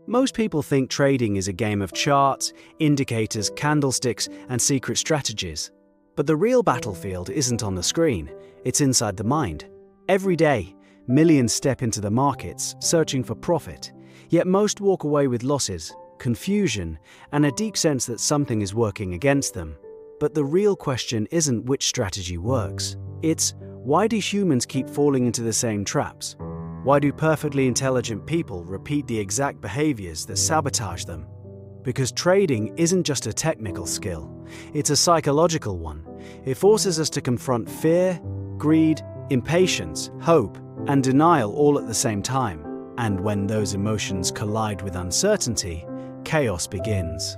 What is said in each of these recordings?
Most people think trading is a game of charts, indicators, candlesticks, and secret strategies. But the real battlefield isn't on the screen, it's inside the mind. Every day, millions step into the markets, searching for profit, yet most walk away with losses, confusion, and a deep sense that something is working against them. But the real question isn't which strategy works. It's, why do humans keep falling into the same traps? Why do perfectly intelligent people repeat the exact behaviors that sabotage them? Because trading isn't just a technical skill, it's a psychological one. It forces us to confront fear, greed, impatience, hope, and denial all at the same time. And when those emotions collide with uncertainty, chaos begins.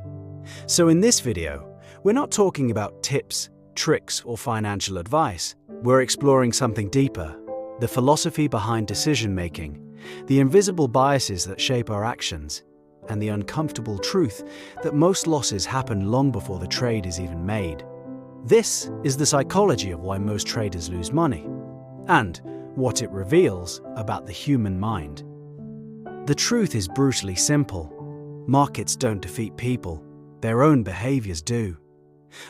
So in this video, we're not talking about tips, tricks, or financial advice. We're exploring something deeper: the philosophy behind decision-making, the invisible biases that shape our actions, and the uncomfortable truth that most losses happen long before the trade is even made. This is the psychology of why most traders lose money, and what it reveals about the human mind. The truth is brutally simple. Markets don't defeat people, their own behaviors do.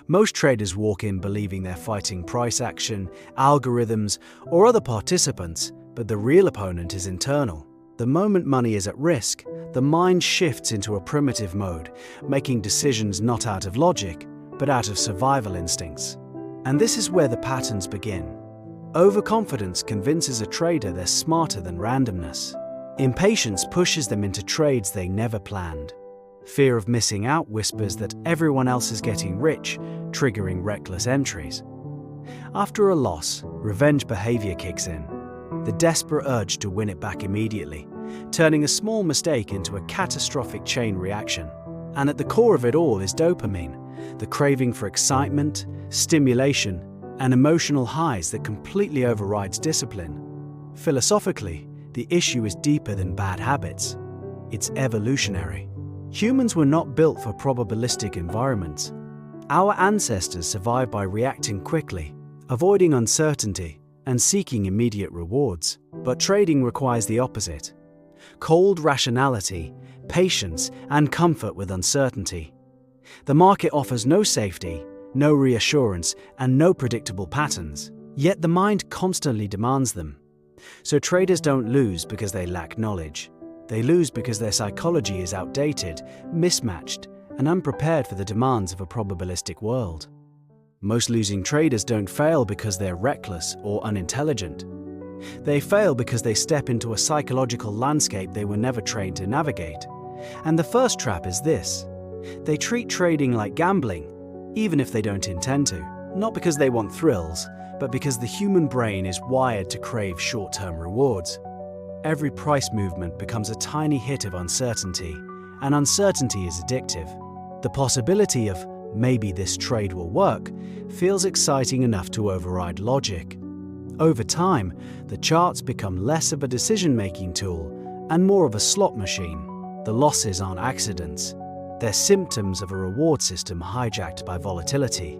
Most traders walk in believing they're fighting price action, algorithms, or other participants, but the real opponent is internal. The moment money is at risk, the mind shifts into a primitive mode, making decisions not out of logic, but out of survival instincts. And this is where the patterns begin. Overconfidence convinces a trader they're smarter than randomness. Impatience pushes them into trades they never planned. Fear of missing out whispers that everyone else is getting rich, triggering reckless entries. After a loss, revenge behavior kicks in, the desperate urge to win it back immediately, turning a small mistake into a catastrophic chain reaction. And at the core of it all is dopamine, the craving for excitement, stimulation, and emotional highs that completely overrides discipline. Philosophically, the issue is deeper than bad habits. It's evolutionary. Humans were not built for probabilistic environments. Our ancestors survived by reacting quickly, avoiding uncertainty, and seeking immediate rewards. But trading requires the opposite: cold rationality, patience, and comfort with uncertainty. The market offers no safety, no reassurance, and no predictable patterns. Yet the mind constantly demands them. So traders don't lose because they lack knowledge. They lose because their psychology is outdated, mismatched, and unprepared for the demands of a probabilistic world. Most losing traders don't fail because they're reckless or unintelligent. They fail because they step into a psychological landscape they were never trained to navigate. And the first trap is this: they treat trading like gambling, even if they don't intend to. Not because they want thrills, but because the human brain is wired to crave short-term rewards. Every price movement becomes a tiny hit of uncertainty, and uncertainty is addictive. The possibility of maybe this trade will work feels exciting enough to override logic. Over time, the charts become less of a decision-making tool and more of a slot machine. The losses aren't accidents. They're symptoms of a reward system hijacked by volatility.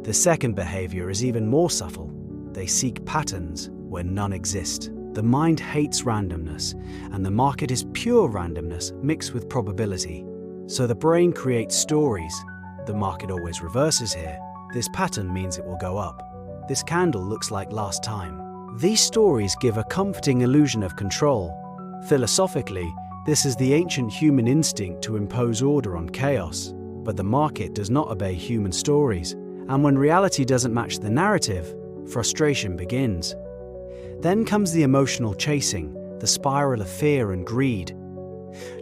The second behavior is even more subtle. They seek patterns where none exist. The mind hates randomness, and the market is pure randomness mixed with probability. So the brain creates stories. The market always reverses here. This pattern means it will go up. This candle looks like last time. These stories give a comforting illusion of control. Philosophically, this is the ancient human instinct to impose order on chaos. But the market does not obey human stories, and when reality doesn't match the narrative, frustration begins. Then comes the emotional chasing, the spiral of fear and greed.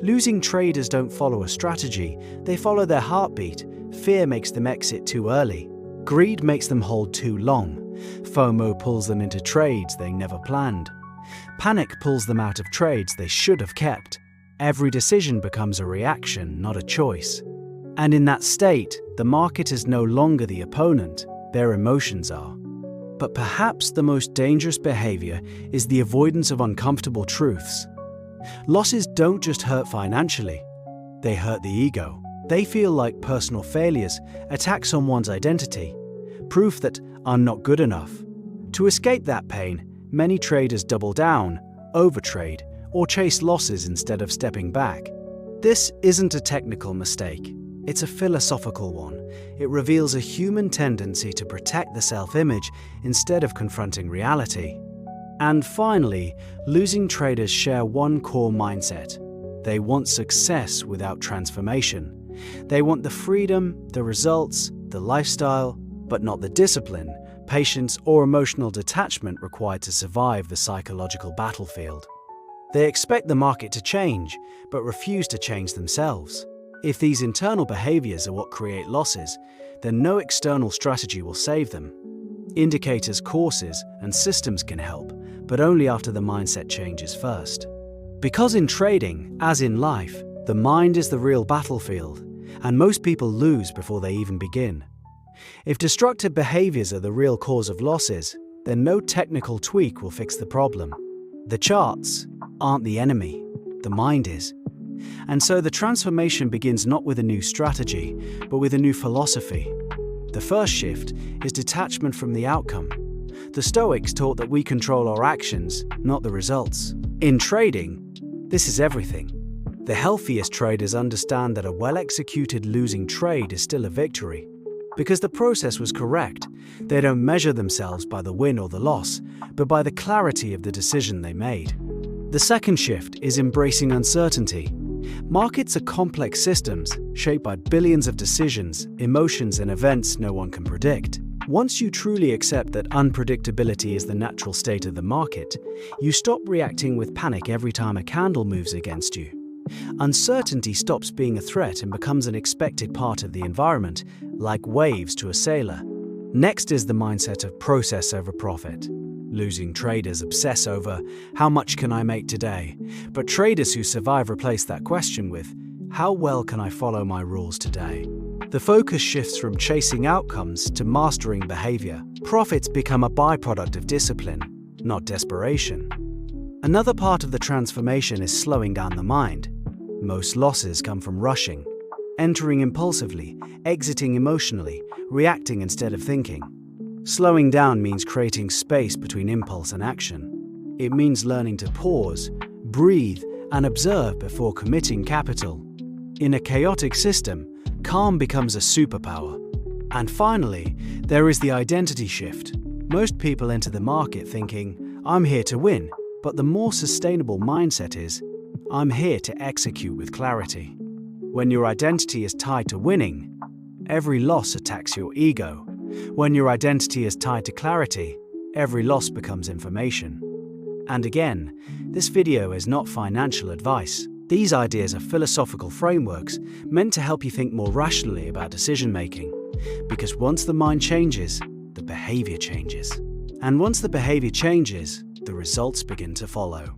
Losing traders don't follow a strategy, they follow their heartbeat. Fear makes them exit too early. Greed makes them hold too long. FOMO pulls them into trades they never planned. Panic pulls them out of trades they should have kept. Every decision becomes a reaction, not a choice. And in that state, the market is no longer the opponent, their emotions are. But perhaps the most dangerous behavior is the avoidance of uncomfortable truths. Losses don't just hurt financially, they hurt the ego. They feel like personal failures, attacks on one's identity, proof that I'm not good enough. To escape that pain, many traders double down, overtrade, or chase losses instead of stepping back. This isn't a technical mistake. It's a philosophical one. It reveals a human tendency to protect the self-image instead of confronting reality. And finally, losing traders share one core mindset. They want success without transformation. They want the freedom, the results, the lifestyle, but not the discipline, patience, or emotional detachment required to survive the psychological battlefield. They expect the market to change, but refuse to change themselves. If these internal behaviors are what create losses, then no external strategy will save them. Indicators, courses, and systems can help, but only after the mindset changes first. Because in trading, as in life, the mind is the real battlefield, and most people lose before they even begin. If destructive behaviors are the real cause of losses, then no technical tweak will fix the problem. The charts aren't the enemy, the mind is. And so the transformation begins not with a new strategy, but with a new philosophy. The first shift is detachment from the outcome. The Stoics taught that we control our actions, not the results. In trading, this is everything. The healthiest traders understand that a well-executed losing trade is still a victory. Because the process was correct, they don't measure themselves by the win or the loss, but by the clarity of the decision they made. The second shift is embracing uncertainty. Markets are complex systems shaped by billions of decisions, emotions, and events no one can predict. Once you truly accept that unpredictability is the natural state of the market, you stop reacting with panic every time a candle moves against you. Uncertainty stops being a threat and becomes an expected part of the environment, like waves to a sailor. Next is the mindset of process over profit. Losing traders obsess over, how much can I make today? But traders who survive replace that question with, how well can I follow my rules today? The focus shifts from chasing outcomes to mastering behavior. Profits become a byproduct of discipline, not desperation. Another part of the transformation is slowing down the mind. Most losses come from rushing, entering impulsively, exiting emotionally, reacting instead of thinking. Slowing down means creating space between impulse and action. It means learning to pause, breathe, and observe before committing capital. In a chaotic system, calm becomes a superpower. And finally, there is the identity shift. Most people enter the market thinking, I'm here to win, but the more sustainable mindset is, I'm here to execute with clarity. When your identity is tied to winning, every loss attacks your ego. When your identity is tied to clarity, every loss becomes information. And again, this video is not financial advice. These ideas are philosophical frameworks meant to help you think more rationally about decision-making. Because once the mind changes, the behavior changes. And once the behavior changes, the results begin to follow.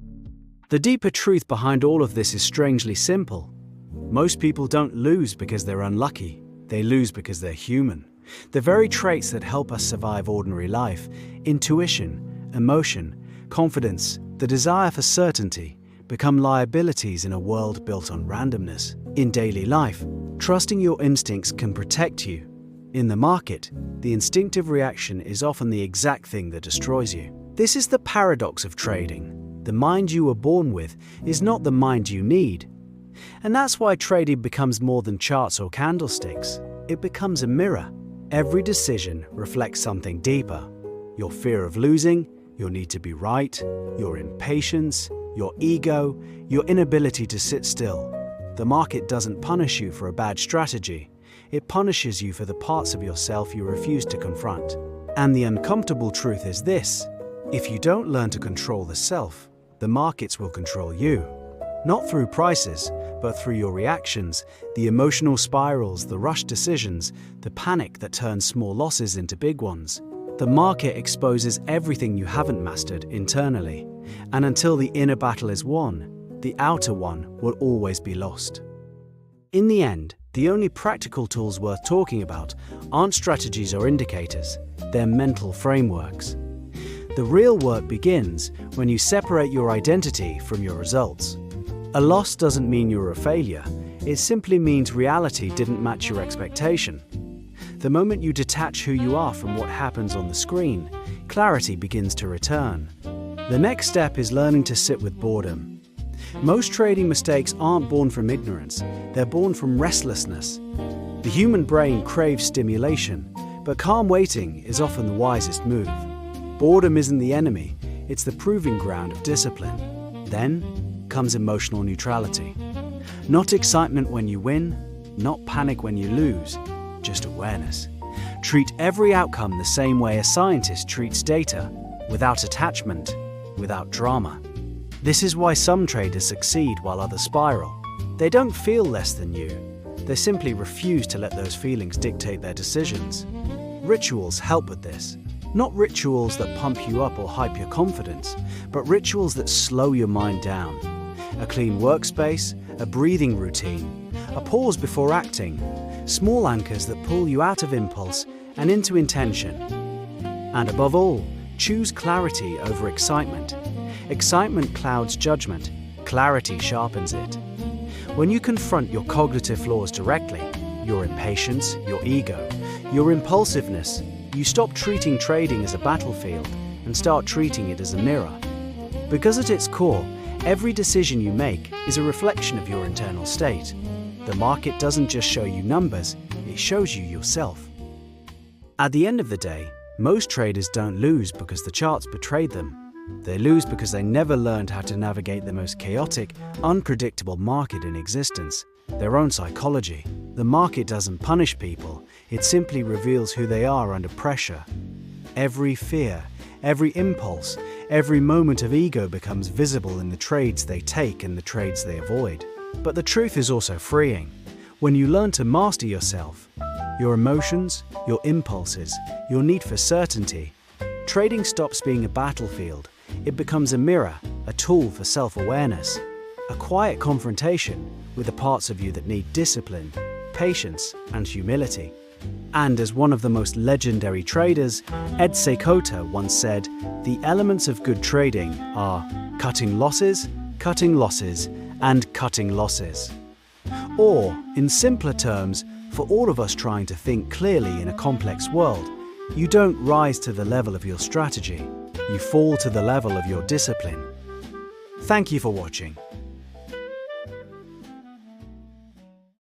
The deeper truth behind all of this is strangely simple. Most people don't lose because they're unlucky. They lose because they're human. The very traits that help us survive ordinary life, intuition, emotion, confidence, the desire for certainty, become liabilities in a world built on randomness. In daily life, trusting your instincts can protect you. In the market, the instinctive reaction is often the exact thing that destroys you. This is the paradox of trading. The mind you were born with is not the mind you need. And that's why trading becomes more than charts or candlesticks. It becomes a mirror. Every decision reflects something deeper. Your fear of losing, your need to be right, your impatience, your ego, your inability to sit still. The market doesn't punish you for a bad strategy. It punishes you for the parts of yourself you refuse to confront. And the uncomfortable truth is this: if you don't learn to control the self, the markets will control you. Not through prices, but through your reactions, the emotional spirals, the rushed decisions, the panic that turns small losses into big ones. The market exposes everything you haven't mastered internally, and until the inner battle is won, the outer one will always be lost. In the end, the only practical tools worth talking about aren't strategies or indicators, they're mental frameworks. The real work begins when you separate your identity from your results. A loss doesn't mean you're a failure, it simply means reality didn't match your expectation. The moment you detach who you are from what happens on the screen, clarity begins to return. The next step is learning to sit with boredom. Most trading mistakes aren't born from ignorance, they're born from restlessness. The human brain craves stimulation, but calm waiting is often the wisest move. Boredom isn't the enemy, it's the proving ground of discipline. Then comes emotional neutrality. Not excitement when you win, not panic when you lose, just awareness. Treat every outcome the same way a scientist treats data, without attachment, without drama. This is why some traders succeed while others spiral. They don't feel less than you. They simply refuse to let those feelings dictate their decisions. Rituals help with this. Not rituals that pump you up or hype your confidence, but rituals that slow your mind down. A clean workspace, a breathing routine, a pause before acting, small anchors that pull you out of impulse and into intention. And above all, choose clarity over excitement. Excitement clouds judgment, clarity sharpens it. When you confront your cognitive flaws directly, your impatience, your ego, your impulsiveness, you stop treating trading as a battlefield and start treating it as a mirror. Because at its core, every decision you make is a reflection of your internal state. The market doesn't just show you numbers, it shows you yourself. At the end of the day, most traders don't lose because the charts betrayed them. They lose because they never learned how to navigate the most chaotic, unpredictable market in existence, their own psychology. The market doesn't punish people, it simply reveals who they are under pressure. Every fear, every impulse, every moment of ego becomes visible in the trades they take and the trades they avoid. But the truth is also freeing. When you learn to master yourself, your emotions, your impulses, your need for certainty, trading stops being a battlefield. It becomes a mirror, a tool for self-awareness, a quiet confrontation with the parts of you that need discipline, patience, and humility. And as one of the most legendary traders, Ed Seykota once said, the elements of good trading are cutting losses, and cutting losses. Or, in simpler terms, for all of us trying to think clearly in a complex world, you don't rise to the level of your strategy, you fall to the level of your discipline. Thank you for watching.